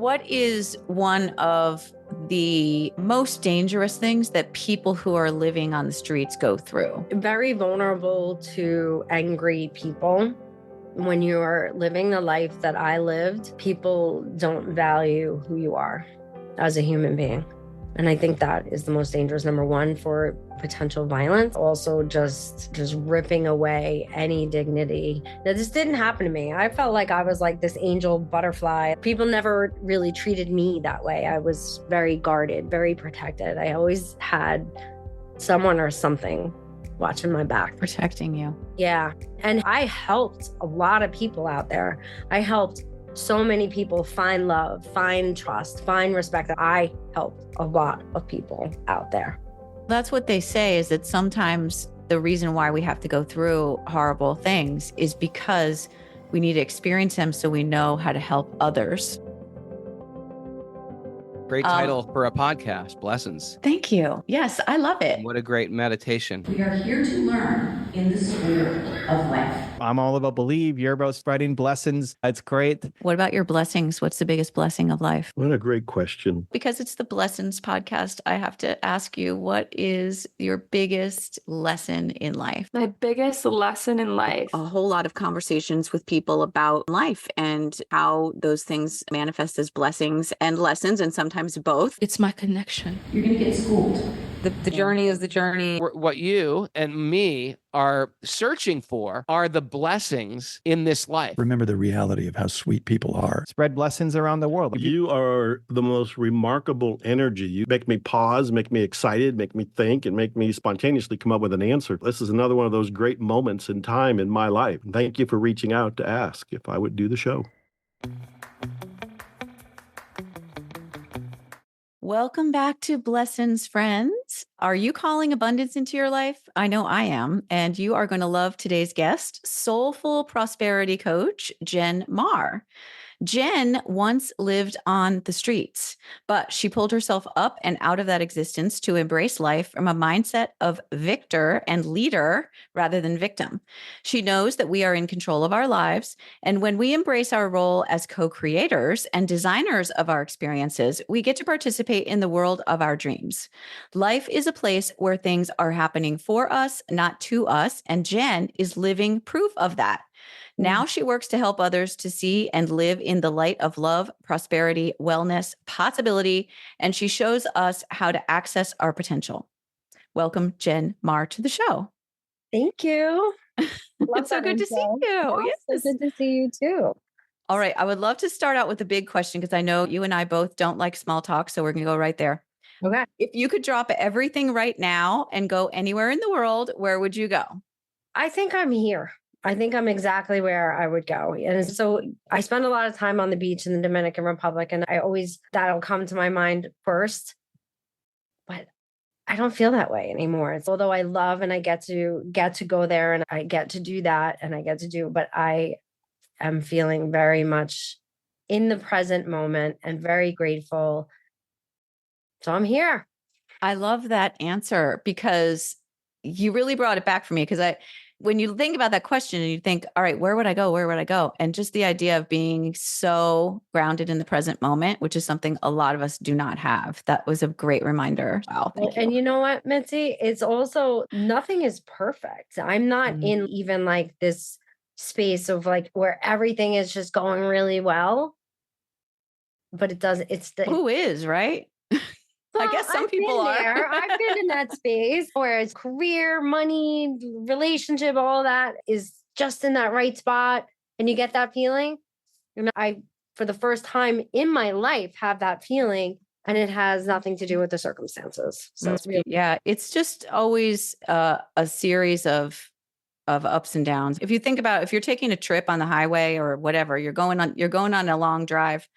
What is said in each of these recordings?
What is one of the most dangerous things that people who are living on the streets go through? Very vulnerable to angry people. When you are living the life that I lived, people don't value who you are as a human being. And I think that is the most dangerous, number one, for potential violence. Also just ripping away any dignity. Now, this didn't happen to me. I felt like I was like this angel butterfly. People never really treated me that way. I was very guarded, very protected. I always had someone or something watching my back. Protecting you. Yeah. And I helped a lot of people out there. I helped so many people find love, find trust, find respect. I helped a lot of people out there. That's what they say, is that sometimes the reason why we have to go through horrible things is because we need to experience them so we know how to help others. Great title for a podcast, Blessings. Thank you. Yes, I love it. What a great meditation. We are here to learn in the spirit of life. I'm all about believe. You're about spreading blessings. That's great. What about your blessings? What's the biggest blessing of life? What a great question. Because it's the Blessings podcast, I have to ask you, what is your biggest lesson in life? My biggest lesson in life. A whole lot of conversations with people about life and how those things manifest as blessings and lessons, and sometimes both. It's my connection. You're going to get schooled. The journey is the journey. What you and me are searching for are the blessings in this life. Remember the reality of how sweet people are. Spread blessings around the world. You are the most remarkable energy. You make me pause, make me excited, make me think, and make me spontaneously come up with an answer. This is another one of those great moments in time in my life. Thank you for reaching out to ask if I would do the show. Welcome back to Blessings, friends. Are you calling abundance into your life? I know I am, and you are going to love today's guest, Soulful prosperity coach, Jenn Maher. Jenn once lived on the streets, but she pulled herself up and out of that existence to embrace life from a mindset of victor and leader rather than victim. She knows that we are in control of our lives, and when we embrace our role as co-creators and designers of our experiences, we get to participate in the world of our dreams. Life is a place where things are happening for us, not to us, and Jenn is living proof of that. Now she works to help others to see and live in the light of love, prosperity, wellness, possibility, and she shows us how to access our potential. Welcome, Jenn Maher, to the show. Thank you. It's so good to see you. Yes. It's good to see you too. All right. I would love to start out with a big question because I know you and I both don't like small talk, so we're going to go right there. Okay. If you could drop everything right now and go anywhere in the world, where would you go? I think I'm here. I think I'm exactly where I would go. And so I spend a lot of time on the beach in the Dominican Republic, and that'll come to my mind first. But I don't feel that way anymore. Although I love and I get to go there and I get to do that and but I am feeling very much in the present moment and very grateful. So I'm here. I love that answer because you really brought it back for me, because when you think about that question and you think, all right, where would I go? Where would I go? And just the idea of being so grounded in the present moment, which is something a lot of us do not have. That was a great reminder. Wow. Thank you. And you know what, Mitzi? It's also, nothing is perfect. I'm not in even like this space of like where everything is just going really well. But who is, right? Well, I guess some people are. I've been in that space where it's career, money, relationship, all that is just in that right spot. And you get that feeling. You know, I, for the first time in my life, have that feeling, and it has nothing to do with the circumstances. So it's really, it's just always a series of ups and downs. If you think about, if you're taking a trip on the highway or whatever, you're going on a long drive.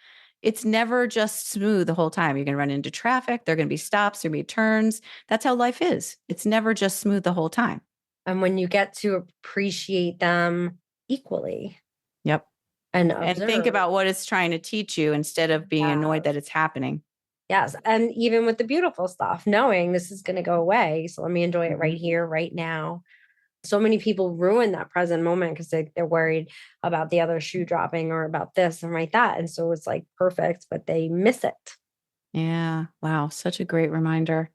It's never just smooth the whole time. You're going to run into traffic. There are going to be stops. There are going to be turns. That's how life is. It's never just smooth the whole time. And when you get to appreciate them equally. Yep. And think about what it's trying to teach you instead of being annoyed that it's happening. Yes. And even with the beautiful stuff, knowing this is going to go away. So let me enjoy it right here, right now. So many people ruin that present moment because they're worried about the other shoe dropping or about this and like that. And so it's like perfect, but they miss it. Yeah. Wow. Such a great reminder.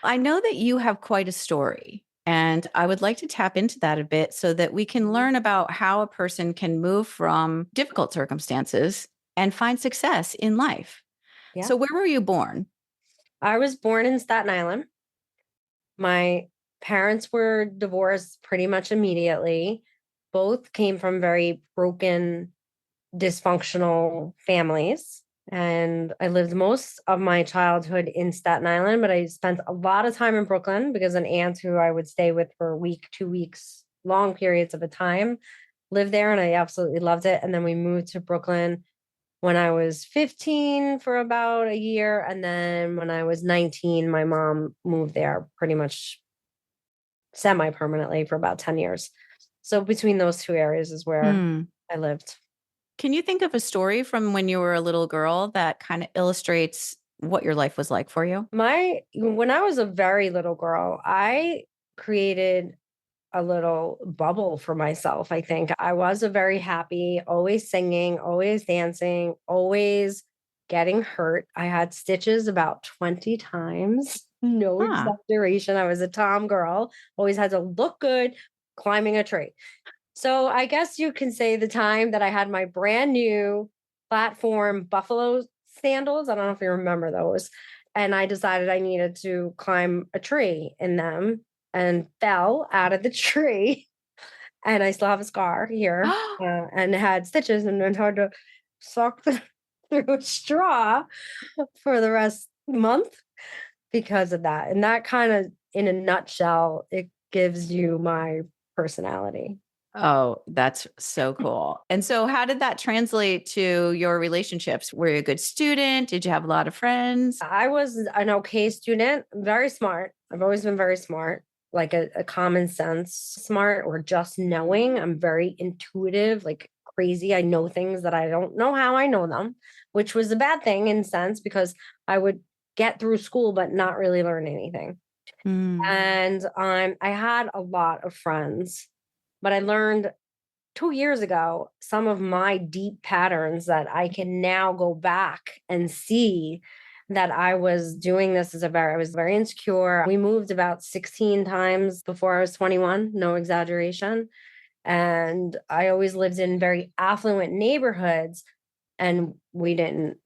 I know that you have quite a story, and I would like to tap into that a bit so that we can learn about how a person can move from difficult circumstances and find success in life. Yeah. So, where were you born? I was born in Staten Island. My parents were divorced pretty much immediately. Both came from very broken, dysfunctional families. And I lived most of my childhood in Staten Island, but I spent a lot of time in Brooklyn because an aunt who I would stay with for a week, 2 weeks, long periods of a time, lived there, and I absolutely loved it. And then we moved to Brooklyn when I was 15 for about a year. And then when I was 19, my mom moved there pretty much semi-permanently for about 10 years. So between those two areas is where I lived. Can you think of a story from when you were a little girl that kind of illustrates what your life was like for you? When I was a very little girl, I created a little bubble for myself. I think I was a very happy, always singing, always dancing, always getting hurt. I had stitches about 20 times. No exaggeration. I was a tom girl, always had to look good climbing a tree. So I guess you can say the time that I had my brand new platform buffalo sandals. I don't know if you remember those. And I decided I needed to climb a tree in them and fell out of the tree. And I still have a scar here and had stitches and then had to suck through a straw for the rest month because of that. And that kind of, in a nutshell, it gives you my personality. Oh, that's so cool. And so, how did that translate to your relationships? Were you a good student? Did you have a lot of friends? I was an okay student, very smart. I've always been very smart, like a common sense smart or just knowing. I'm very intuitive, like crazy. I know things that I don't know how I know them, which was a bad thing in a sense because I would get through school but not really learn anything. And I had a lot of friends, but I learned 2 years ago some of my deep patterns that I can now go back and see that I was doing this I was very insecure. We moved about 16 times before I was 21, no exaggeration. And I always lived in very affluent neighborhoods and we weren't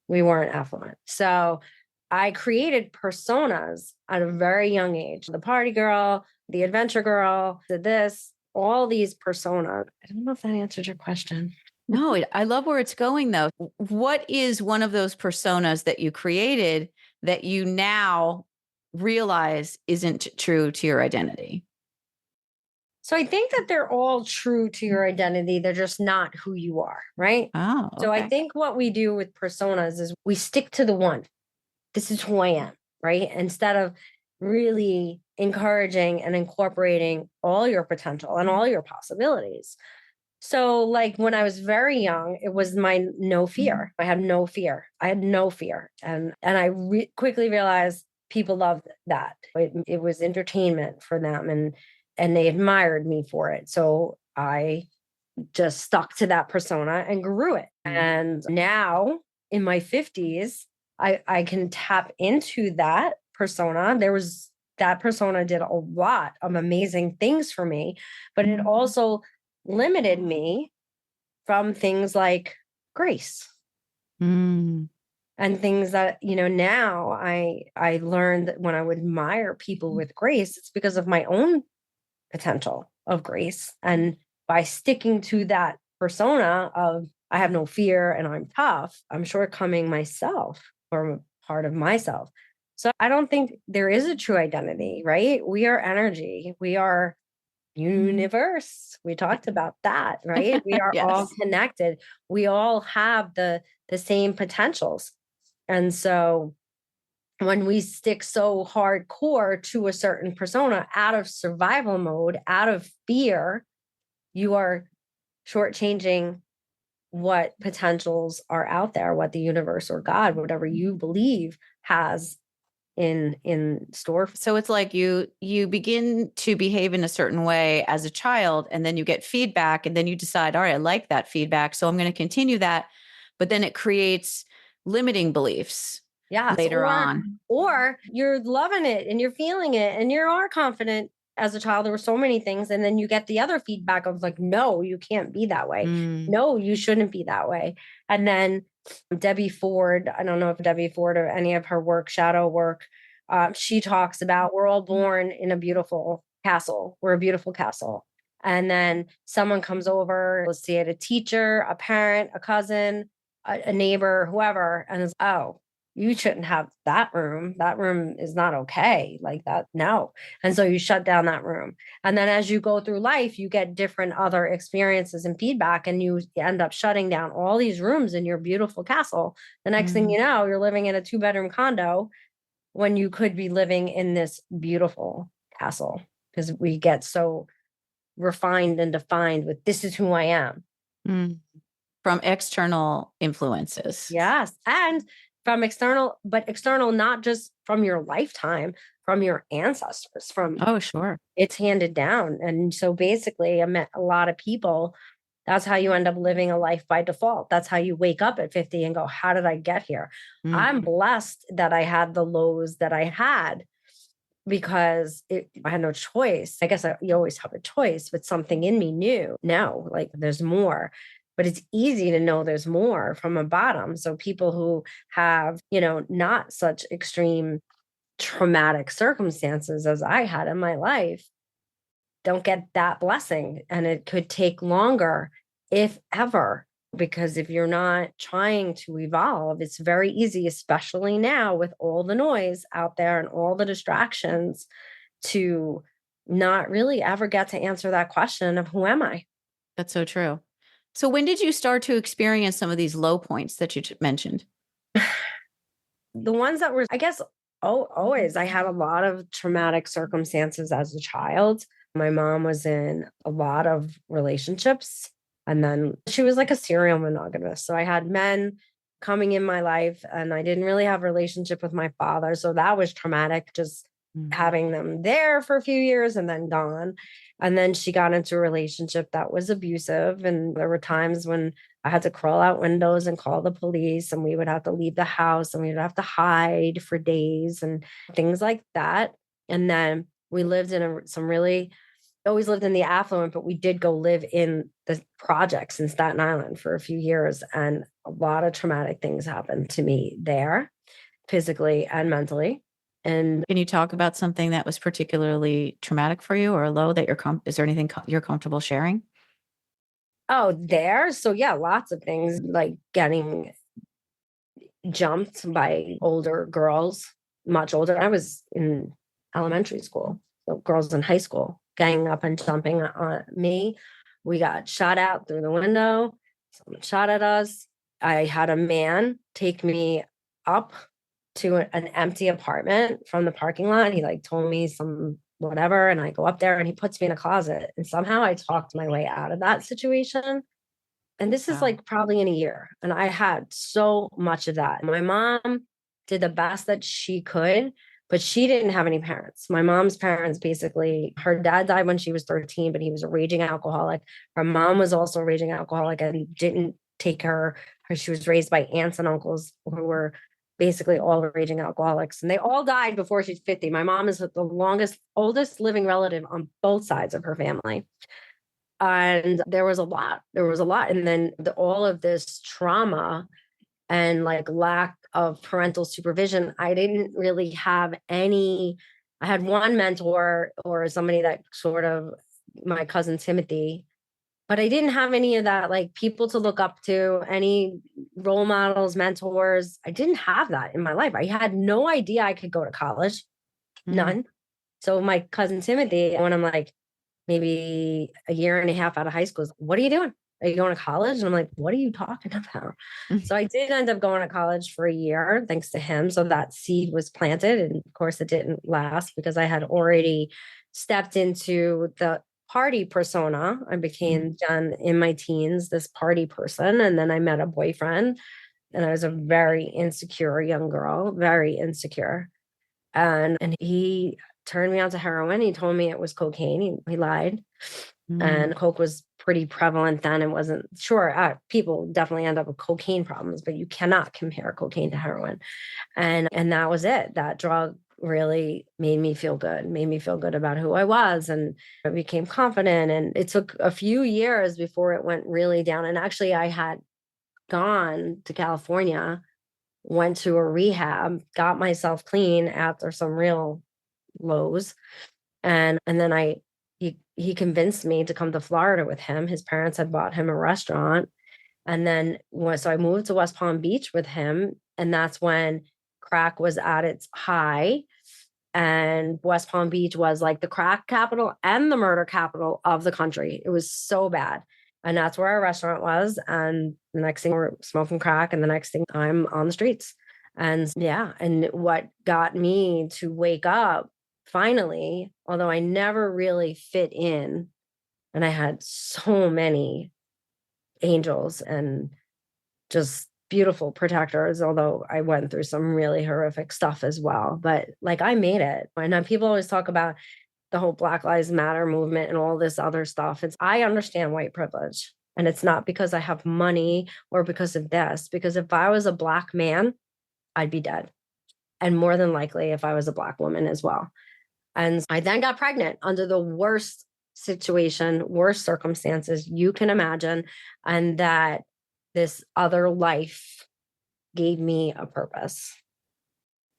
affluent. So I created personas at a very young age. The party girl, the adventure girl, all these personas. I don't know if that answers your question. No, I love where it's going though. What is one of those personas that you created that you now realize isn't true to your identity? So I think that they're all true to your identity. They're just not who you are, right? Oh, okay. So I think what we do with personas is we stick to the one. This is who I am, right? Instead of really encouraging and incorporating all your potential and all your possibilities. So like when I was very young, it was my no fear. I had no fear. And I quickly realized people loved that. It was entertainment for them and they admired me for it. So I just stuck to that persona and grew it. And now in my 50s, I can tap into that persona. That persona did a lot of amazing things for me, but it also limited me from things like grace and things that, now I learned that when I would admire people with grace, it's because of my own potential of grace. And by sticking to that persona of I have no fear and I'm tough, I'm shortcoming myself or part of myself. So I don't think there is a true identity, right? We are energy. We are universe. We talked about that, right? We are all connected. We all have the same potentials. And so when we stick so hardcore to a certain persona out of survival mode, out of fear, you are shortchanging what potentials are out there, what the universe or God, whatever you believe, has in store. So it's like you begin to behave in a certain way as a child, and then you get feedback, and then you decide, all right, I like that feedback, so I'm going to continue that. But then it creates limiting beliefs later on. Or you're loving it and you're feeling it and you are confident as a child. There were so many things. And then you get the other feedback of like, no, you can't be that way. No, you shouldn't be that way. And then Debbie Ford, I don't know if Debbie Ford or any of her work, shadow work, she talks about we're all born in a beautiful castle. We're a beautiful castle. And then someone comes over, let's see it, a teacher, a parent, a cousin, a neighbor, whoever, and is, oh, you shouldn't have that room. That room is not okay. Like that. No. And so you shut down that room. And then as you go through life, you get different other experiences and feedback, and you end up shutting down all these rooms in your beautiful castle. The next thing you know, you're living in a 2-bedroom condo when you could be living in this beautiful castle, because we get so refined and defined with this is who I am. From external influences. Yes. And from external, but external, not just from your lifetime, from your ancestors, from, oh, sure. It's handed down. And so basically I met a lot of people. That's how you end up living a life by default. That's how you wake up at 50 and go, how did I get here? I'm blessed that I had the lows that I had, because I had no choice. I guess you always have a choice, but something in me knew, no, like there's more. But it's easy to know there's more from a bottom. So people who have, not such extreme traumatic circumstances as I had in my life don't get that blessing. And it could take longer, if ever, because if you're not trying to evolve, it's very easy, especially now with all the noise out there and all the distractions, to not really ever get to answer that question of who am I? That's so true. So when did you start to experience some of these low points that you mentioned? The ones that were, I guess, always. I had a lot of traumatic circumstances as a child. My mom was in a lot of relationships, and then she was like a serial monogamist. So I had men coming in my life, and I didn't really have a relationship with my father. So that was traumatic, just having them there for a few years and then gone. And then she got into a relationship that was abusive. And there were times when I had to crawl out windows and call the police, and we would have to leave the house, and we would have to hide for days and things like that. And then we lived in always lived in the affluent, but we did go live in the projects in Staten Island for a few years. And a lot of traumatic things happened to me there, physically and mentally. And can you talk about something that was particularly traumatic for you, or a low that is there anything you're comfortable sharing? Oh, there. So yeah, lots of things, like getting jumped by older girls, much older. I was in elementary school, so girls in high school ganging up and jumping on me. We got shot out through the window. Someone shot at us. I had a man take me up to an empty apartment from the parking lot. He told me some whatever, and I go up there and he puts me in a closet, and somehow I talked my way out of that situation. And this is probably in a year, and I had so much of that. My mom did the best that she could, but she didn't have any parents. My mom's parents, basically, her dad died when she was 13, but he was a raging alcoholic. Her mom was also a raging alcoholic and didn't take her. She was raised by aunts and uncles who were basically all raging alcoholics, and they all died before she's 50. My mom is the oldest living relative on both sides of her family. And there was a lot. And then all of this trauma and lack of parental supervision. I didn't really have any. I had one mentor, or somebody that sort of, my cousin Timothy, but I didn't have any of that, people to look up to, any role models, mentors. I didn't have that in my life. I had no idea I could go to college. None. So my cousin Timothy, when I'm maybe a year and a half out of high school, is, what are you doing? Are you going to college? And I'm like, what are you talking about? So I did end up going to college for a year, thanks to him. So that seed was planted. And of course it didn't last, because I had already stepped into the party persona. I became Jenn in my teens, this party person. And then I met a boyfriend, and I was a very insecure young girl, very insecure. And he turned me on to heroin. He told me it was cocaine. He lied. And coke was pretty prevalent then. It wasn't sure. People definitely end up with cocaine problems, but you cannot compare cocaine to heroin. And that was it. That drug really made me feel good about who I was. And I became confident. And it took a few years before it went really down. And actually, I had gone to California, went to a rehab, got myself clean after some real lows. And then he convinced me to come to Florida with him. His parents had bought him a restaurant. And then so I moved to West Palm Beach with him. And that's when crack was at its high. And West Palm Beach was like the crack capital and the murder capital of the country. It was so bad. And that's where our restaurant was. And the next thing we're smoking crack. And the next thing I'm on the streets. And yeah. And what got me to wake up finally, although I never really fit in, and I had so many angels and just beautiful protectors, although I went through some really horrific stuff as well. But like, I made it. And people always talk about the whole Black Lives Matter movement and all this other stuff. I understand white privilege. And it's not because I have money or because of this, because if I was a Black man, I'd be dead. And more than likely, if I was a Black woman as well. And I then got pregnant under the worst situation, worst circumstances you can imagine. And that this other life gave me a purpose.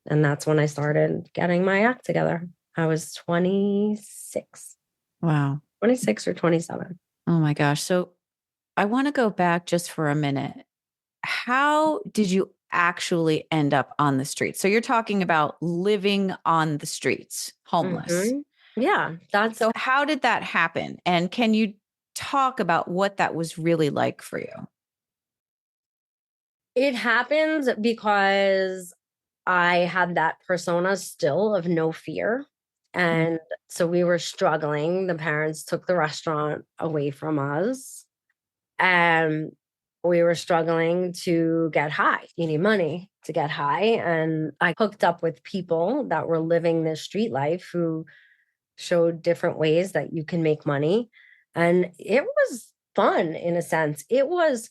And that's when I started getting my act together. I was 26. Wow. 26 or 27. Oh my gosh. So I want to go back just for a minute. How did you actually end up on the streets? So you're talking about living on the streets, homeless. Yeah. So how did that happen? And can you talk about what that was really like for you? It happened because I had that persona still of no fear. And so we were struggling. The parents took the restaurant away from us. And we were struggling to get high. You need money to get high. And I hooked up with people that were living this street life who showed different ways that you can make money. And it was fun in a sense. It was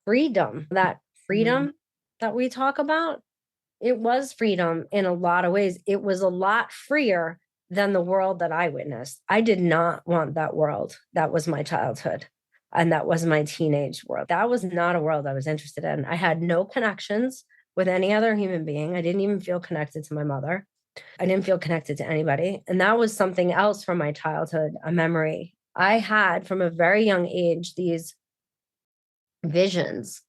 freedom, that freedom that we talk about. It was freedom in a lot of ways. It was a lot freer than the world that I witnessed. I did not want that world. That was my childhood. And that was my teenage world. That was not a world I was interested in. I had no connections with any other human being. I didn't even feel connected to my mother. I didn't feel connected to anybody. And that was something else from my childhood, a memory. I had from a very young age these visions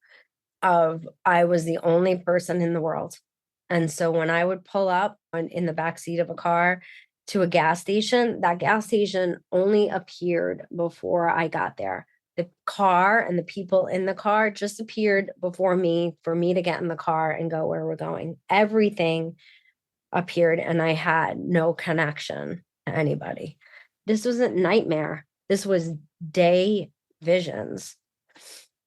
of I was the only person in the world. And so when I would pull up in the backseat of a car to a gas station, that gas station only appeared before I got there. The car and the people in the car just appeared before me for me to get in the car and go where we're going. Everything appeared and I had no connection to anybody. This wasn't nightmare. This was day visions.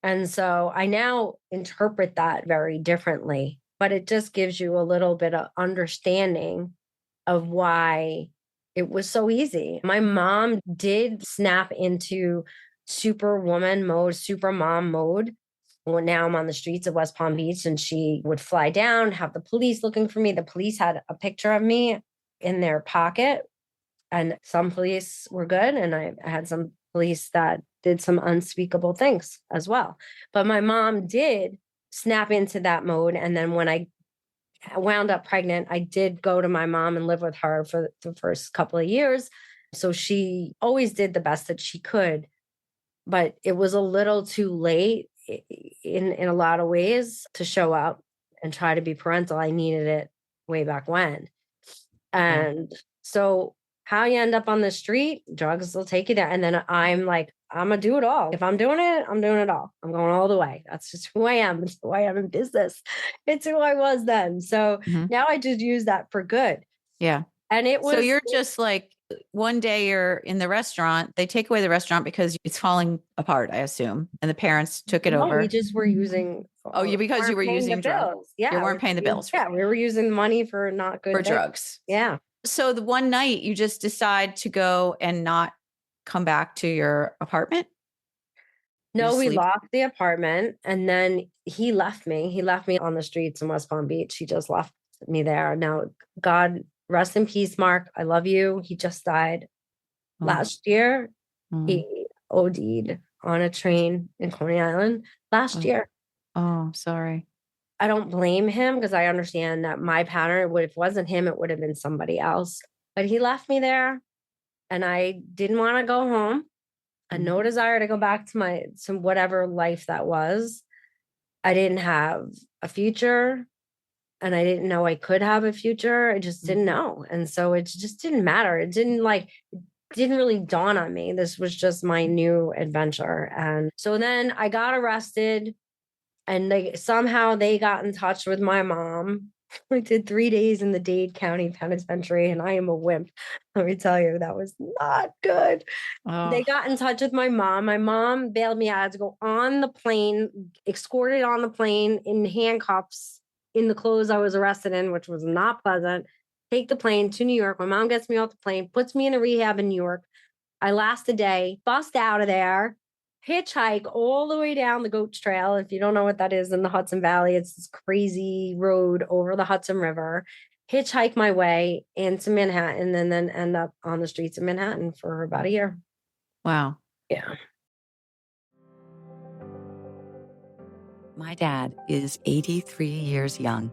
And so I now interpret that very differently, but it just gives you a little bit of understanding of why it was so easy. My mom did snap into superwoman mode, super mom mode. Well, now I'm on the streets of West Palm Beach and she would fly down, have the police looking for me. The police had a picture of me in their pocket and some police were good. And I had some police that did some unspeakable things as well. But my mom did snap into that mode. And then when I wound up pregnant, I did go to my mom and live with her for the first couple of years. So she always did the best that she could. But it was a little too late in a lot of ways to show up and try to be parental. I needed it way back when. And so how you end up on the street, drugs will take you there. And then I'm like, I'm going to do it all. If I'm doing it, I'm doing it all. I'm going all the way. That's just who I am. It's who I am in business. It's who I was then. So now I just use that for good. Yeah. And it was. So you're just like One day you're in the restaurant, they take away the restaurant because it's falling apart, I assume, and the parents took it No, we over. just were using. Oh, because you weren't were paying using the drugs. bills. Yeah, You weren't paying the bills. Yeah, we were using money for not good for things. drugs. Yeah. So the one night you just decide to go and not come back to your apartment? No, just we sleep? locked the apartment and then he left me. He left me on the streets in West Palm Beach. He just left me there. Now, God rest in peace, Mark. I love you. He just died Oh. last year. Mm. He OD'd on a train in Coney Island last year. Oh, sorry. I don't blame him because I understand that my pattern would, if it wasn't him, it would have been somebody else. But he left me there and I didn't want to go home. I had no desire to go back to whatever life that was. I didn't have a future and I didn't know I could have a future. I just didn't know. And so it just didn't matter. It didn't really dawn on me. This was just my new adventure. And so then I got arrested and somehow they got in touch with my mom. I did 3 days in the Dade County Penitentiary and I am a wimp. Let me tell you, that was not good. Oh. They got in touch with my mom. My mom bailed me out. I had to go on the plane, escorted on the plane in handcuffs in the clothes I was arrested in, which was not pleasant. Take the plane to New York. My mom gets me off the plane, puts me in a rehab in New York. I last a day, bust out of there, hitchhike all the way down the Goats Trail. If you don't know what that is in the Hudson Valley, it's this crazy road over the Hudson River. Hitchhike my way into Manhattan and then end up on the streets of Manhattan for about a year. Wow. Yeah. My dad is 83 years young.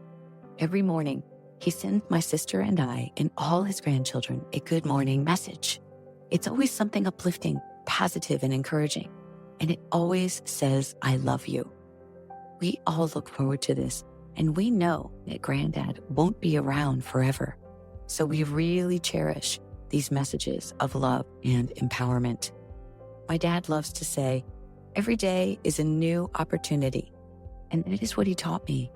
Every morning, he sends my sister and I and all his grandchildren a good morning message. It's always something uplifting, positive, and encouraging. And it always says, I love you. We all look forward to this, and we know that Granddad won't be around forever. So we really cherish these messages of love and empowerment. My dad loves to say, every day is a new opportunity. And that is what he taught me.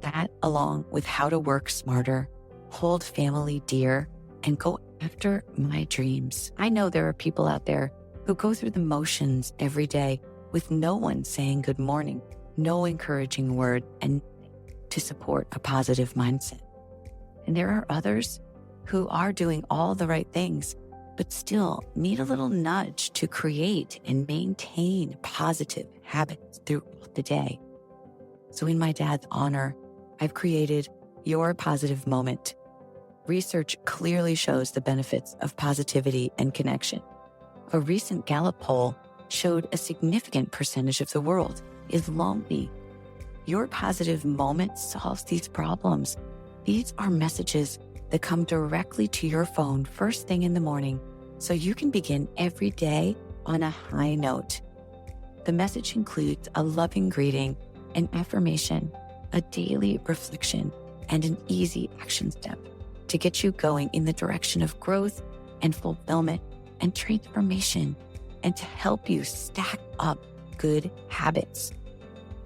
That, along with how to work smarter, hold family dear, and go after my dreams. I know there are people out there who go through the motions every day with no one saying good morning, no encouraging word, and to support a positive mindset. And there are others who are doing all the right things, but still need a little nudge to create and maintain positive habits throughout the day. So in my dad's honor, I've created Your Positive Moment. Research clearly shows the benefits of positivity and connection. A recent Gallup poll showed a significant percentage of the world is lonely. Your Positive Moment solves these problems. These are messages that come directly to your phone first thing in the morning, so you can begin every day on a high note. The message includes a loving greeting, an affirmation, a daily reflection, and an easy action step to get you going in the direction of growth and fulfillment and transformation, and to help you stack up good habits.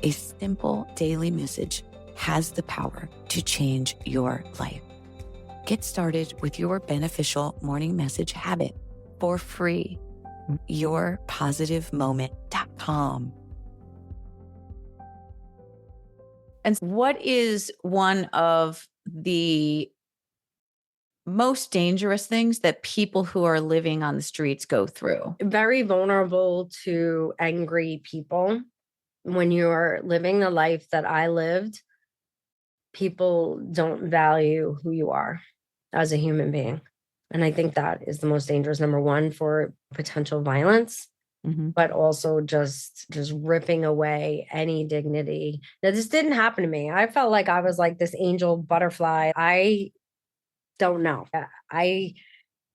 A simple daily message has the power to change your life. Get started with your beneficial morning message habit for free. yourpositivemoment.com. And what is one of the most dangerous things that people who are living on the streets go through? Very vulnerable to angry people. When you're living the life that I lived, people don't value who you are as a human being. And I think that is the most dangerous, number one, for potential violence, but also just ripping away any dignity. Now, this didn't happen to me. I felt like I was like this angel butterfly. I don't know.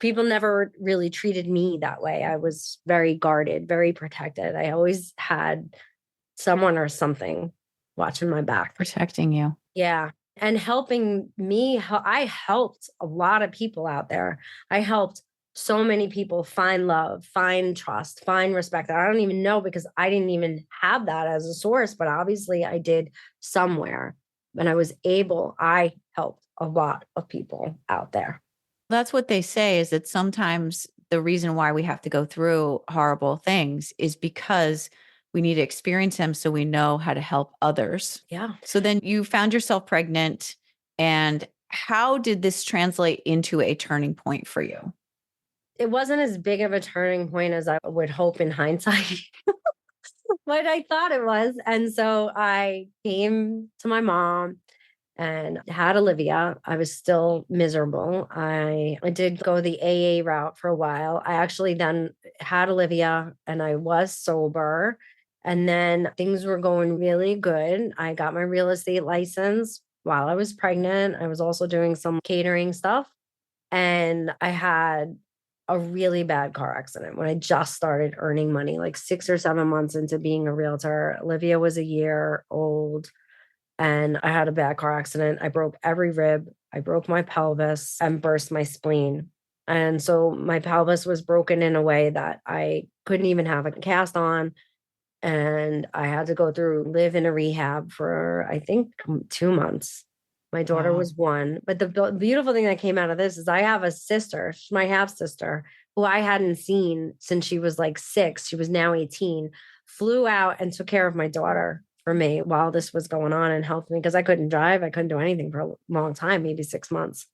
People never really treated me that way. I was very guarded, very protected. I always had someone or something watching my back. Protecting you. Yeah. And helping me. I helped a lot of people out there. I helped so many people find love, find trust, find respect. I don't even know because I didn't even have that as a source, but obviously I did somewhere. And I helped a lot of people out there. That's what they say, is that sometimes the reason why we have to go through horrible things is because we need to experience them so we know how to help others. Yeah. So then you found yourself pregnant, and how did this translate into a turning point for you? It wasn't as big of a turning point as I would hope in hindsight, but I thought it was. And so I came to my mom and had Olivia. I was still miserable. I did go the AA route for a while. I actually then had Olivia and I was sober. And then things were going really good. I got my real estate license while I was pregnant. I was also doing some catering stuff. And I had a really bad car accident when I just started earning money, like 6 or 7 months into being a realtor. Olivia was a year old and I had a bad car accident. I broke every rib. I broke my pelvis and burst my spleen. And so my pelvis was broken in a way that I couldn't even have a cast on. And I had to live in a rehab for, I think, 2 months. My daughter Wow. was 1. But the beautiful thing that came out of this is I have a sister, she's my half sister, who I hadn't seen since she was like 6. She was now 18, flew out and took care of my daughter for me while this was going on and helped me because I couldn't drive. I couldn't do anything for a long time, maybe 6 months.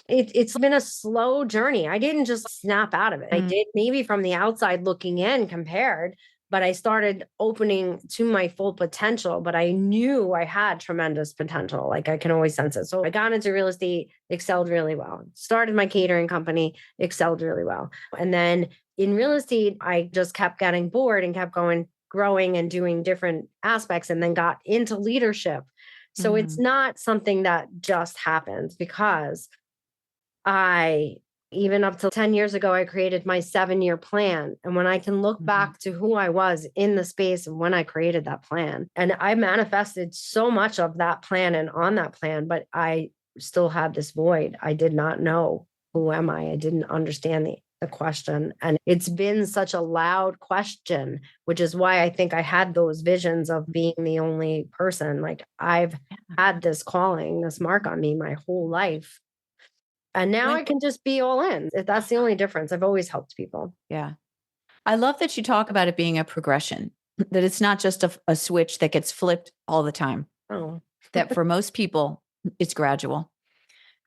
It's been a slow journey. I didn't just snap out of it. I did maybe from the outside looking in compared, but I started opening to my full potential, but I knew I had tremendous potential. Like I can always sense it. So I got into real estate, excelled really well, started my catering company, excelled really well. And then in real estate, I just kept getting bored and kept growing and doing different aspects and then got into leadership. So it's not something that just happens because even up till 10 years ago, I created my 7-year plan. And when I can look back to who I was in the space and when I created that plan, and I manifested so much of that plan and on that plan, but I still had this void. I did not know, who am I? I didn't understand the question. And it's been such a loud question, which is why I think I had those visions of being the only person. Like I've had this calling, this mark on me my whole life. And now I can just be all in. That's the only difference. I've always helped people. Yeah. I love that you talk about it being a progression, that it's not just a switch that gets flipped all the time. Oh, That for most people, it's gradual.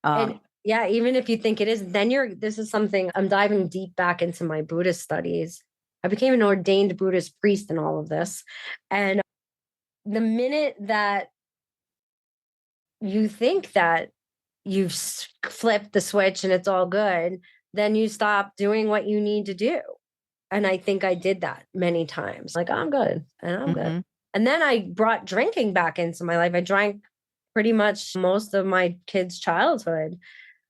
and yeah, even if you think it is, then this is something I'm diving deep back into my Buddhist studies. I became an ordained Buddhist priest in all of this. And the minute that you think that you've flipped the switch and it's all good, then you stop doing what you need to do. And I think I did that many times. Like, I'm good and I'm good. And then I brought drinking back into my life. I drank pretty much most of my kids' childhood.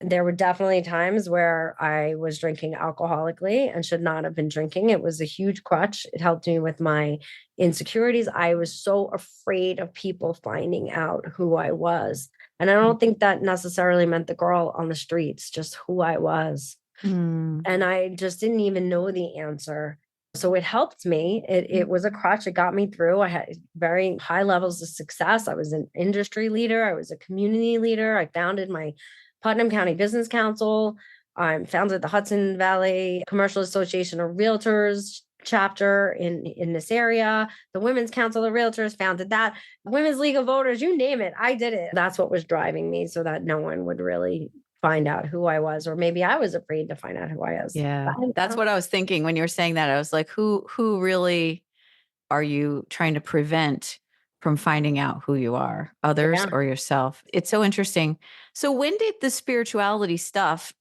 There were definitely times where I was drinking alcoholically and should not have been drinking. It was a huge crutch. It helped me with my insecurities. I was so afraid of people finding out who I was. And I don't think that necessarily meant the girl on the streets, just who I was. And I just didn't even know the answer. So it helped me. It was a crutch. It got me through. I had very high levels of success. I was an industry leader. I was a community leader. I founded my Putnam County Business Council. I founded the Hudson Valley Commercial Association of Realtors chapter in this area. The Women's Council of Realtors founded that. Women's League of Voters, you name it, I did it. That's what was driving me, so that no one would really find out who I was, or maybe I was afraid to find out who I was. Yeah, that's what I was thinking when you were saying that. I was like, who really are you trying to prevent from finding out who you are, others or yourself? It's so interesting. So when did the spirituality stuff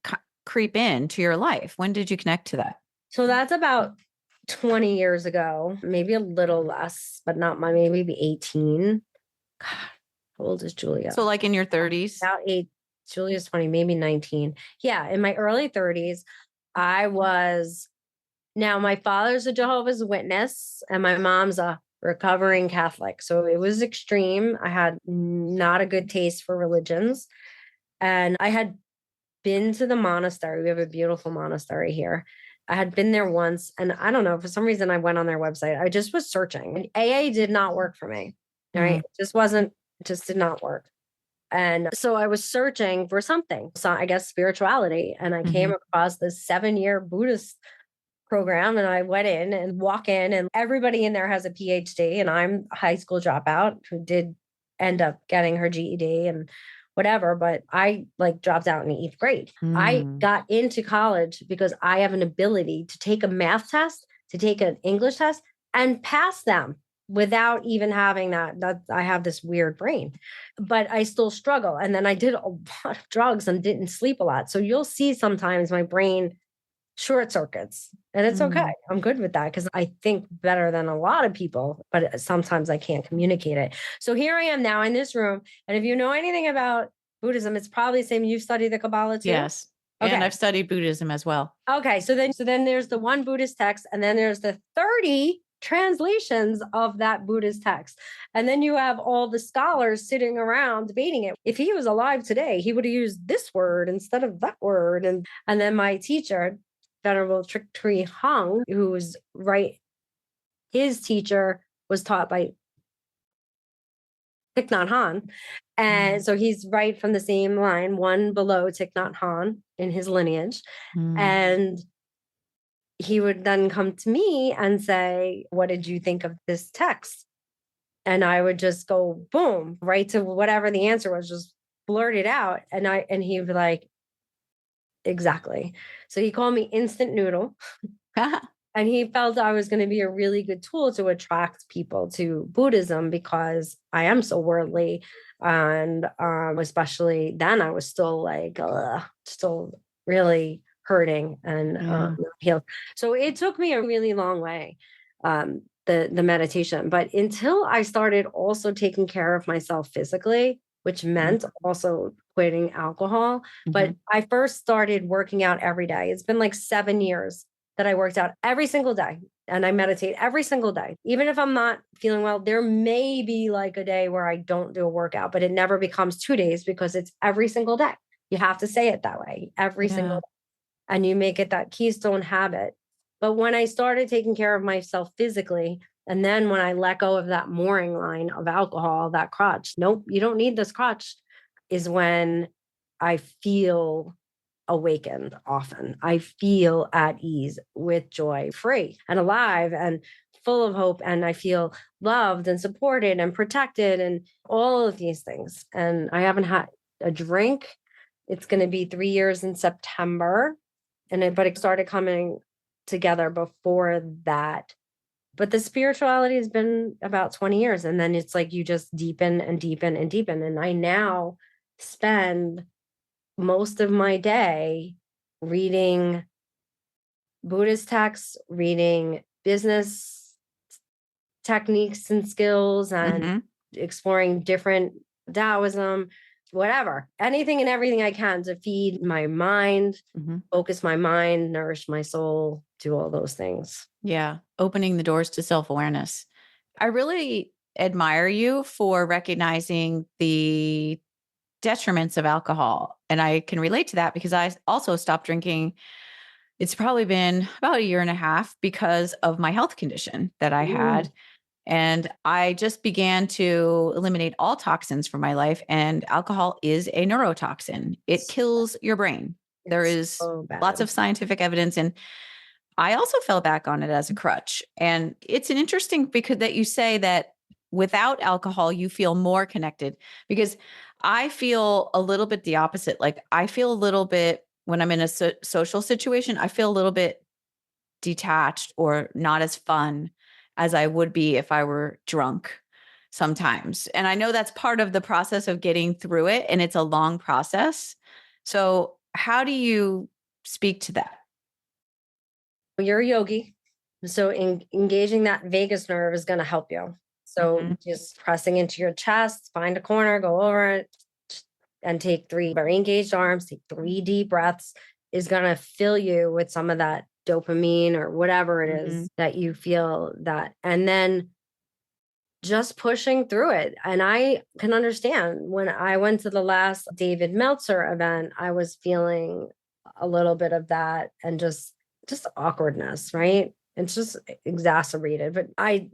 creep into your life? When did you connect to that? So that's about 20 years ago, maybe a little less, but not maybe 18. God, how old is Julia? So like in your 30s? About 8. Julia's 20, maybe 19. Yeah, in my early 30s, now my father's a Jehovah's Witness and my mom's a recovering Catholic. So it was extreme. I had not a good taste for religions. And I had been to the monastery. We have a beautiful monastery here. I had been there once, and I don't know, for some reason I went on their website. I just was searching. AA did not work for me. Right. It just did not work. And so I was searching for something. So I guess spirituality. And I came across this 7-year Buddhist program, and I went in and walk in, and everybody in there has a PhD, and I'm a high school dropout who did end up getting her GED and whatever, but I like dropped out in the 8th grade. I got into college because I have an ability to take a math test, to take an English test and pass them without even having that I have this weird brain, but I still struggle. And then I did a lot of drugs and didn't sleep a lot. So you'll see sometimes my brain short circuits, and it's okay. I'm good with that because I think better than a lot of people, but sometimes I can't communicate it. So here I am now in this room. And if you know anything about Buddhism, it's probably the same. You study the Kabbalah too? Yes. Okay. And I've studied Buddhism as well. Okay. So then there's the one Buddhist text, and then there's the 30 translations of that Buddhist text. And then you have all the scholars sitting around debating it. If he was alive today, he would have used this word instead of that word. And then my teacher, Venerable Trick Tree Hung, who was his teacher was taught by Thich Nhat Hanh. And so he's right from the same line, one below Thich Nhat Hanh in his lineage. And he would then come to me and say, what did you think of this text? And I would just go, boom, right to whatever the answer was, just blurt it out. And he'd be like, exactly. So he called me instant noodle. And he felt I was going to be a really good tool to attract people to Buddhism because I am so worldly. And especially then I was still like, still really hurting and healed. So it took me a really long way, the meditation. But until I started also taking care of myself physically, which meant also quitting alcohol. But I first started working out every day. It's been like 7 years that I worked out every single day, and I meditate every single day. Even if I'm not feeling well, there may be like a day where I don't do a workout, but it never becomes 2 days because it's every single day. You have to say it that way, every single day. And you make it that keystone habit. But when I started taking care of myself physically, and then when I let go of that mooring line of alcohol, that crutch, nope, you don't need this crutch, is when I feel awakened often. I feel at ease with joy, free and alive and full of hope. And I feel loved and supported and protected and all of these things. And I haven't had a drink. It's going to be 3 years in September. But it started coming together before that. But the spirituality has been about 20 years. And then it's like you just deepen and deepen and deepen. And I now spend most of my day reading Buddhist texts, reading business techniques and skills, and exploring different Taoism, whatever, anything and everything I can to feed my mind, focus my mind, nourish my soul, do all those things. Yeah. Opening the doors to self-awareness. I really admire you for recognizing the detriments of alcohol. And I can relate to that because I also stopped drinking. It's probably been about 1.5 years because of my health condition that I had. And I just began to eliminate all toxins from my life. And alcohol is a neurotoxin. It kills your brain. There is lots of scientific evidence. And I also fell back on it as a crutch. And it's an interesting because that you say that without alcohol, you feel more connected, because I feel a little bit the opposite. Like I feel a little bit when I'm in a social situation, I feel a little bit detached or not as fun as I would be if I were drunk sometimes. And I know that's part of the process of getting through it. And it's a long process. So how do you speak to that? You're a yogi. So engaging that vagus nerve is going to help you. So just pressing into your chest, find a corner, go over it, and take 3 very engaged arms, take 3 deep breaths is going to fill you with some of that dopamine or whatever it is that you feel that. And then just pushing through it. And I can understand when I went to the last David Meltzer event, I was feeling a little bit of that and just awkwardness, right? It's just exacerbated. But I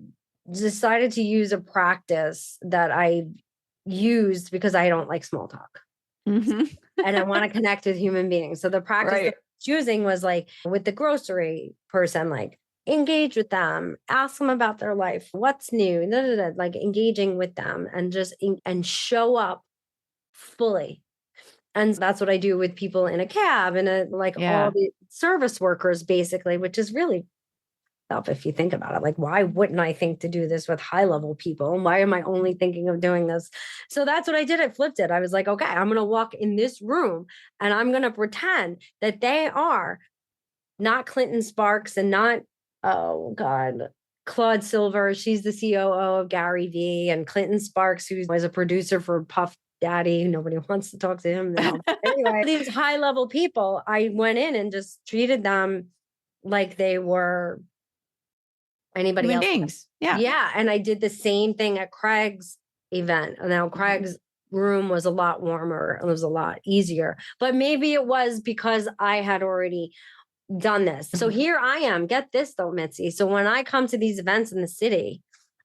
decided to use a practice that I used because I don't like small talk Mhm. and I want to connect with human beings. So the practice that Right. I was using was like with the grocery person, like engage with them, ask them about their life, what's new, like engaging with them and just and show up fully. And that's what I do with people in a cab and like Yeah. all the service workers, basically, which is really tough if you think about it. Like, why wouldn't I think to do this with high level people? And why am I only thinking of doing this? So that's what I did. I flipped it. I was like, okay, I'm going to walk in this room and I'm going to pretend that they are not Clinton Sparks and not, oh God, Claude Silver. She's the COO of Gary Vee, and Clinton Sparks, who was a producer for Puff Daddy. Nobody wants to talk to him now. Anyway, these high level people, I went in and just treated them like they were anybody Human else. beings. Yeah. Yeah. And I did the same thing at Craig's event. Now, Craig's room was a lot warmer. It was a lot easier. But maybe it was because I had already done this. So here I am. Get this though, Mitzi. So when I come to these events in the city,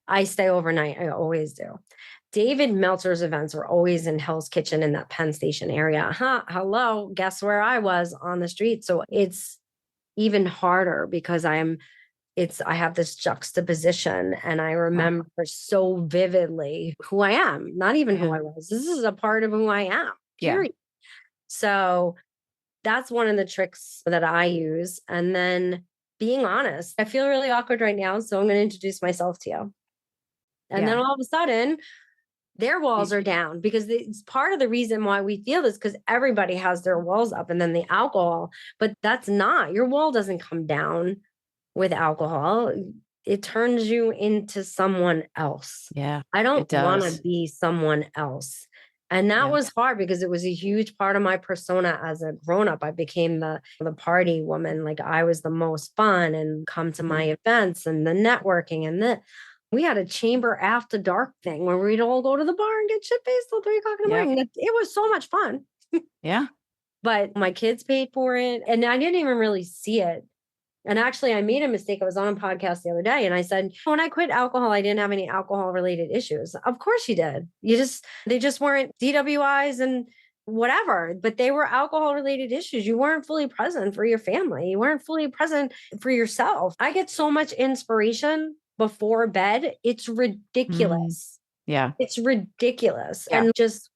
I stay overnight. I always do. David Meltzer's events are always in Hell's Kitchen in that Penn Station area. Hello. Guess where I was on the street. So it's even harder because I have this juxtaposition and I remember so vividly who I am, not even who I was. This is a part of who I am, period. So that's one of the tricks that I use. And then being honest, I feel really awkward right now. So I'm going to introduce myself to you. And then all of a sudden, their walls are down because it's part of the reason why we feel this because everybody has their walls up and then the alcohol, but that's not, your wall doesn't come down with alcohol. It turns you into someone else. Yeah. I don't want to be someone else. And that was hard because it was a huge part of my persona as a grown-up. I became the party woman. Like I was the most fun and come to my events and the networking and we had a chamber after dark thing where we'd all go to the bar and get shit-faced till 3:00 in the morning. It was so much fun. Yeah. But my kids paid for it and I didn't even really see it. And actually, I made a mistake. I was on a podcast the other day and I said, when I quit alcohol, I didn't have any alcohol related issues. Of course you did. They just weren't DWIs and whatever, but they were alcohol related issues. You weren't fully present for your family. You weren't fully present for yourself. I get so much inspiration before bed. It's ridiculous. Yeah. It's ridiculous. Yeah. And just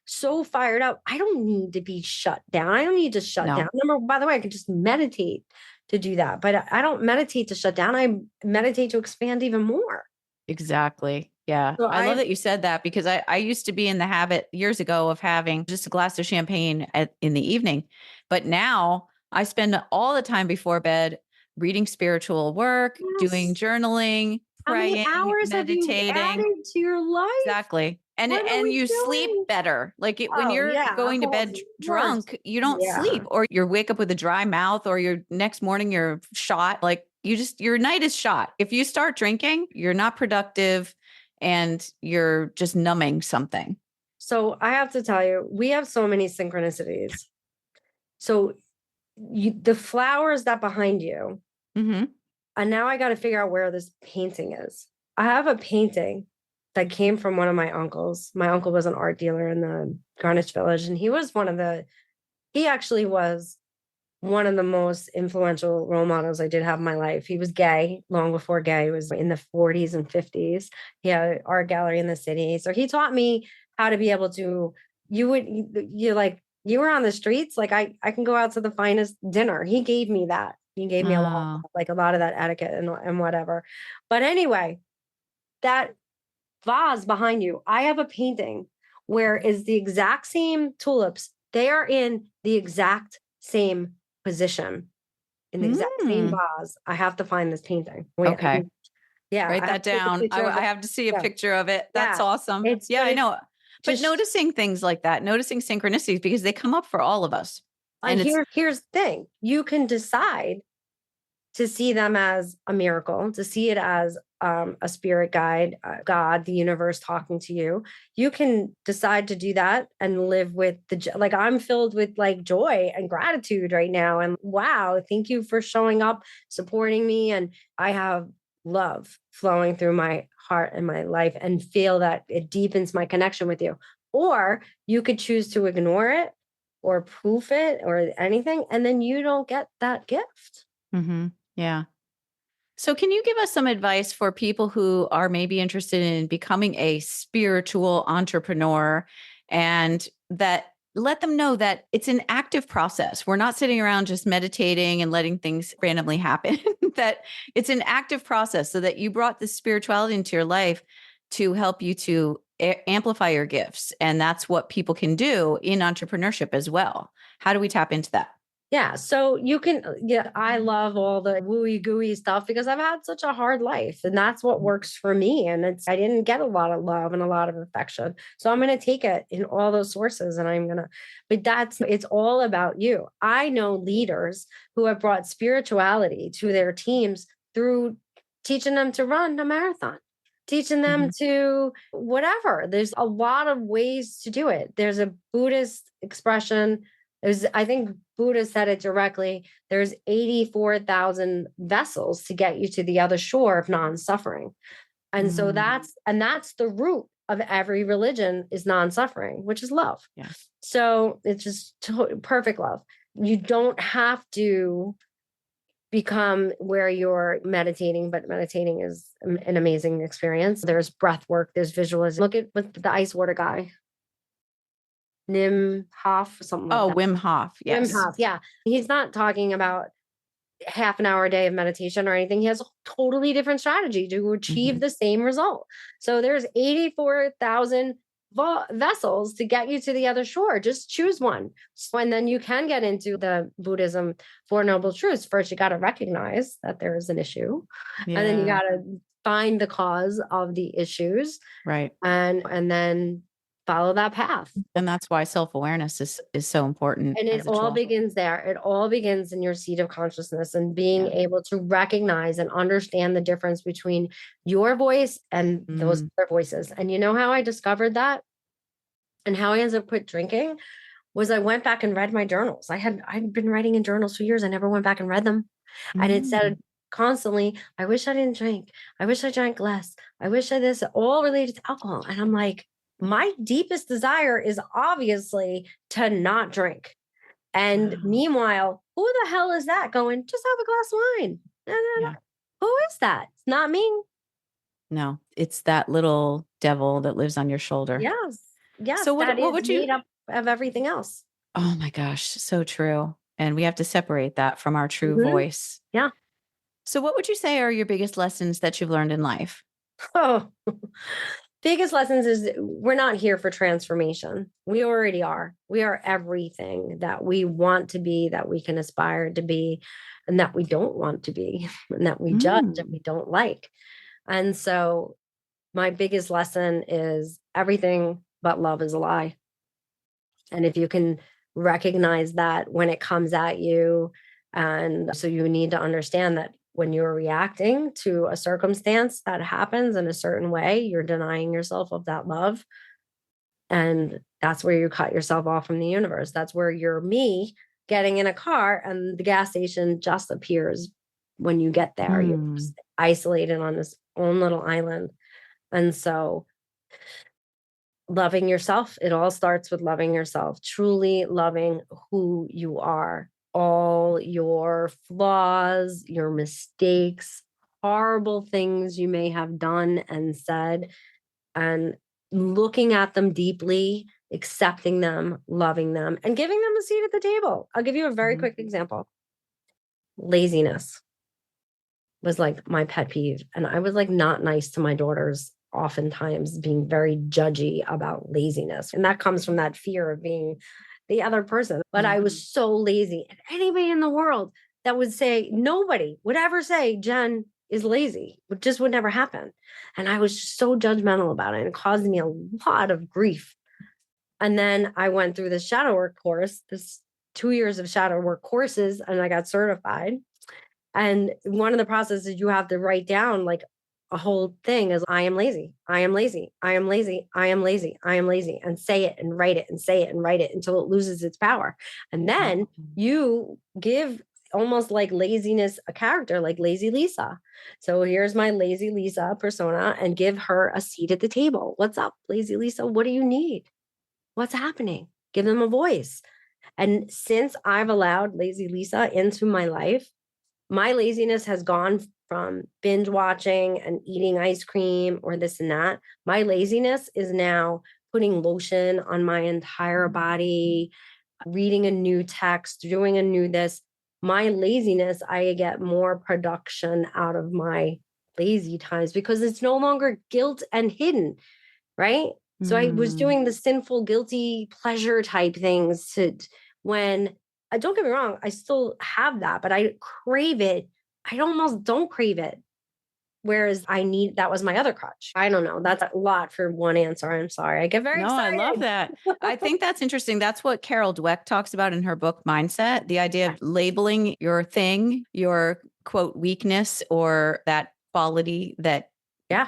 so fired up. I don't need to be shut down. I don't need to shut down. By the way, I can just meditate to do that. But I don't meditate to shut down. I meditate to expand even more. Exactly. Yeah. So I love that you said that because I used to be in the habit years ago of having just a glass of champagne in the evening. But now I spend all the time before bed reading spiritual work, doing journaling, praying, how many hours meditating. have you added to your life? Exactly. And you sleep better. Like when you're going to bed drunk, you don't sleep or you wake up with a dry mouth or your next morning you're shot. Like your night is shot. If you start drinking, you're not productive and you're just numbing something. So I have to tell you, we have so many synchronicities. So the flowers that behind you, and now I got to figure out where this painting is. I have a painting that came from one of my uncles. My uncle was an art dealer in the Greenwich Village, and he actually was one of the most influential role models I did have in my life. He was gay long before gay. He was in the 40s and 50s. He had an art gallery in the city. So he taught me how to be able to, you were on the streets. Like I can go out to the finest dinner. He gave me that. He gave me a lot of that etiquette and whatever. But anyway, that vase behind you, I have a painting where is the exact same tulips. They are in the exact same position in the exact same vase. I have to find this painting. Okay. Write I that down. I have to see a picture of it. That's awesome. I know. But noticing things like that, noticing synchronicities because they come up for all of us. And here's the thing. You can decide to see them as a miracle, to see it as a spirit guide, God, the universe talking to you. You can decide to do that and live with I'm filled with like joy and gratitude right now. And wow, thank you for showing up, supporting me. And I have love flowing through my heart and my life and feel that it deepens my connection with you. Or you could choose to ignore it or poof it or anything, and then you don't get that gift. Mm-hmm. Yeah. So, can you give us some advice for people who are maybe interested in becoming a spiritual entrepreneur, and that let them know that it's an active process? We're not sitting around just meditating and letting things randomly happen, that it's an active process, so that you brought this spirituality into your life to help you to amplify your gifts. And that's what people can do in entrepreneurship as well. How do we tap into that? Yeah. So you can, yeah, I love all the wooey gooey stuff because I've had such a hard life and that's what works for me. And I didn't get a lot of love and a lot of affection. So I'm going to take it in all those sources and but it's all about you. I know leaders who have brought spirituality to their teams through teaching them to run a marathon, teaching them to whatever. There's a lot of ways to do it. There's a Buddhist expression. I think Buddha said it directly. There's 84,000 vessels to get you to the other shore of non-suffering. And so that's the root of every religion is non-suffering, which is love. Yeah. So it's just perfect love. You don't have to become where you're meditating, but meditating is an amazing experience. There's breath work, there's visualization. Look at with the ice water guy. Nim Hof, something like that. Wim Hof. Yes. Wim Hof, yeah. He's not talking about half an hour a day of meditation or anything. He has a totally different strategy to achieve the same result. So there's 84,000 vessels to get you to the other shore. Just choose one. And then you can get into the Buddhism Four Noble Truths. First, you got to recognize that there is an issue. Yeah. And then you got to find the cause of the issues. Right. And then follow that path. And that's why self-awareness is so important. And it all begins there. It all begins in your seat of consciousness and being able to recognize and understand the difference between your voice and those other voices. And you know how I discovered that and how I ended up quit drinking was I went back and read my journals. I'd been writing in journals for years. I never went back and read them. And it said constantly, I wish I didn't drink. I wish I drank less. I wish I this, all related to alcohol. And I'm like, my deepest desire is obviously to not drink. And meanwhile, who the hell is that going, just have a glass of wine? No. Who is that? It's not me. No, it's that little devil that lives on your shoulder. Yes. Yes. So what would you made up of everything else? Oh my gosh, so true. And we have to separate that from our true voice. Yeah. So what would you say are your biggest lessons that you've learned in life? Oh, biggest lessons is we're not here for transformation. We already are. We are everything that we want to be, that we can aspire to be, and that we don't want to be, and that we judge and we don't like. And so my biggest lesson is everything but love is a lie. And if you can recognize that when it comes at you, and so you need to understand that when you're reacting to a circumstance that happens in a certain way, you're denying yourself of that love. And that's where you cut yourself off from the universe. That's where you're me getting in a car and the gas station just appears when you get there. You're just isolated on this own little island. And so loving yourself, it all starts with loving yourself, truly loving who you are. All your flaws, your mistakes, horrible things you may have done and said, and looking at them deeply, accepting them, loving them, and giving them a seat at the table. I'll give you a very quick example. Laziness was like my pet peeve. And I was like not nice to my daughters, oftentimes being very judgy about laziness. And that comes from that fear of being the other person. But I was so lazy. And anybody in the world that would say, nobody would ever say Jenn is lazy. It just would never happen. And I was just so judgmental about it. And it caused me a lot of grief. And then I went through this shadow work course, this 2 years of shadow work courses, and I got certified. And one of the processes you have to write down like a whole thing is I am lazy. I am lazy. I am lazy. I am lazy. I am lazy. And say it and write it and say it and write it until it loses its power. And then you give almost like laziness, a character like Lazy Lisa. So here's my Lazy Lisa persona and give her a seat at the table. What's up, Lazy Lisa? What do you need? What's happening? Give them a voice. And since I've allowed Lazy Lisa into my life, my laziness has gone from binge watching and eating ice cream or this and that. My laziness is now putting lotion on my entire body, reading a new text, doing a new this. My laziness, I get more production out of my lazy times because it's no longer guilt and hidden, right? So I was doing the sinful, guilty pleasure type things to when don't get me wrong, I still have that, but I crave it. I almost don't crave it. Whereas that was my other crutch. I don't know. That's a lot for one answer. I'm sorry. I get very excited. I love that. I think that's interesting. That's what Carol Dweck talks about in her book, Mindset, the idea of labeling your thing, your quote, weakness, or that quality that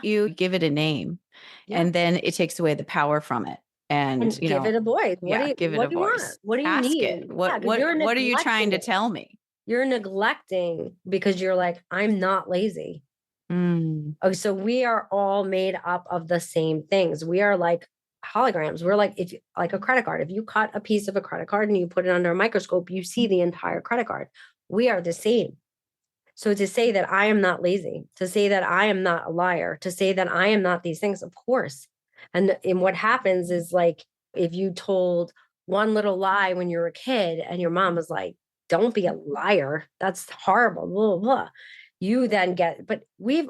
you give it a name. Yeah. And then it takes away the power from it. And give it a voice. Give it a voice. What do you Ask need? it. What are you trying to tell me? You're neglecting because you're like, I'm not lazy. Oh, so we are all made up of the same things. We are like holograms. We're like, like a credit card. If you cut a piece of a credit card and you put it under a microscope, you see the entire credit card. We are the same. So to say that I am not lazy, to say that I am not a liar, to say that I am not these things, of course. And what happens is like, if you told one little lie when you were a kid and your mom was like, don't be a liar. That's horrible. Blah, blah, blah. You then but we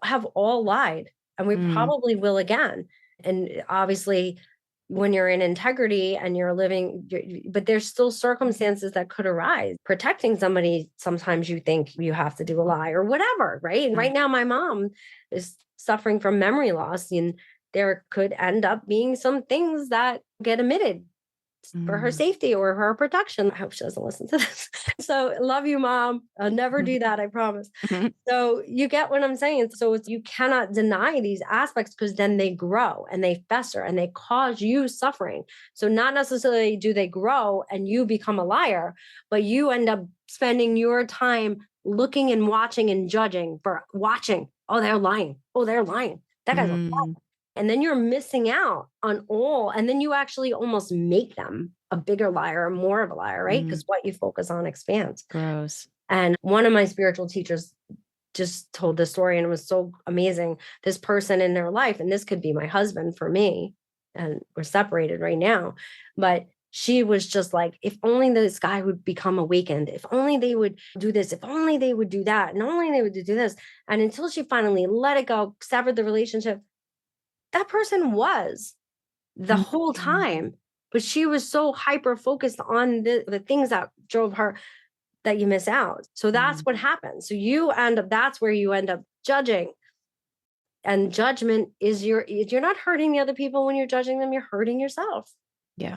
have all lied and we probably will again. And obviously when you're in integrity and you're living, but there's still circumstances that could arise. Protecting somebody, sometimes you think you have to do a lie or whatever, right? And right now my mom is suffering from memory loss and there could end up being some things that get omitted for her safety or her protection. I hope she doesn't listen to this. So love you, Mom. I'll never do that. I promise. So you get what I'm saying. So you cannot deny these aspects because then they grow and they fester and they cause you suffering. So not necessarily do they grow and you become a liar, but you end up spending your time looking and watching and judging for watching. Oh, they're lying. Oh, they're lying. That guy's a liar. And then you're missing out on all, and then you actually almost make them a bigger liar or more of a liar, right? Because what you focus on expands. Gross. And one of my spiritual teachers just told this story and it was so amazing. This person in their life, and this could be my husband for me, and we're separated right now, but she was just like, if only this guy would become awakened, if only they would do this, if only they would do that, and only they would do this. And until she finally let it go, severed the relationship, that person was the whole time, but she was so hyper focused on the things that drove her that you miss out. So that's what happens. So that's where you end up judging. And judgment is you're not hurting the other people when you're judging them, you're hurting yourself. Yeah.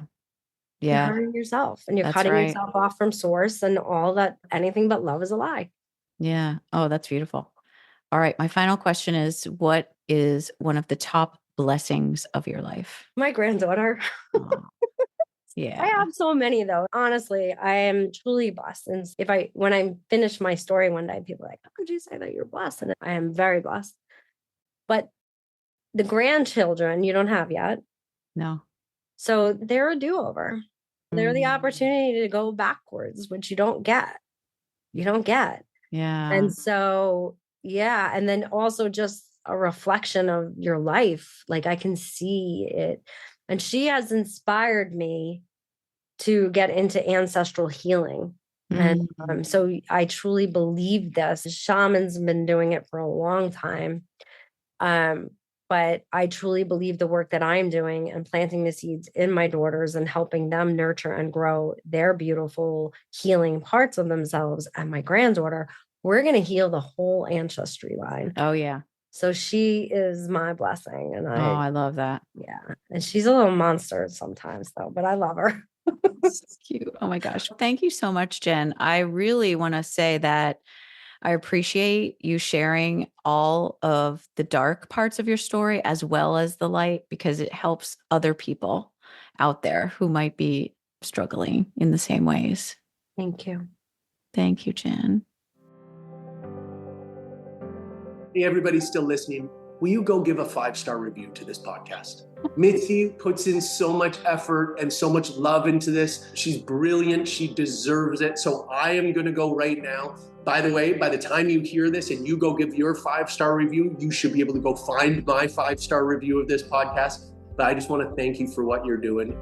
You're hurting yourself and you're cutting yourself off from source and all that. Anything but love is a lie. Yeah. Oh, that's beautiful. All right. My final question is, what is one of the top blessings of your life? My granddaughter. Oh, yeah. I have so many though. Honestly, I am truly blessed. And when I finish my story one day, people are like, how could you say that you're blessed? And I am very blessed. But the grandchildren you don't have yet. No. So they're a do-over. They're the opportunity to go backwards, which you don't get. You don't get. Yeah. And so, yeah. And then also just a reflection of your life. Like I can see it. And she has inspired me to get into ancestral healing. And so I truly believe this. Shaman's been doing it for a long time. But I truly believe the work that I'm doing and planting the seeds in my daughters and helping them nurture and grow their beautiful healing parts of themselves and my granddaughter, we're going to heal the whole ancestry line. Oh, yeah. So she is my blessing. And I love that. Yeah. And she's a little monster sometimes though, but I love her. That's cute. Oh my gosh. Thank you so much, Jenn. I really want to say that I appreciate you sharing all of the dark parts of your story as well as the light, because it helps other people out there who might be struggling in the same ways. Thank you. Thank you, Jenn. Hey, everybody still listening, will you go give a 5-star review to this podcast? Mitzi puts in so much effort and so much love into this. She's brilliant. She deserves it. So I am going to go right now. By the way, by the time you hear this and you go give your 5-star review, you should be able to go find my 5-star review of this podcast. But I just want to thank you for what you're doing.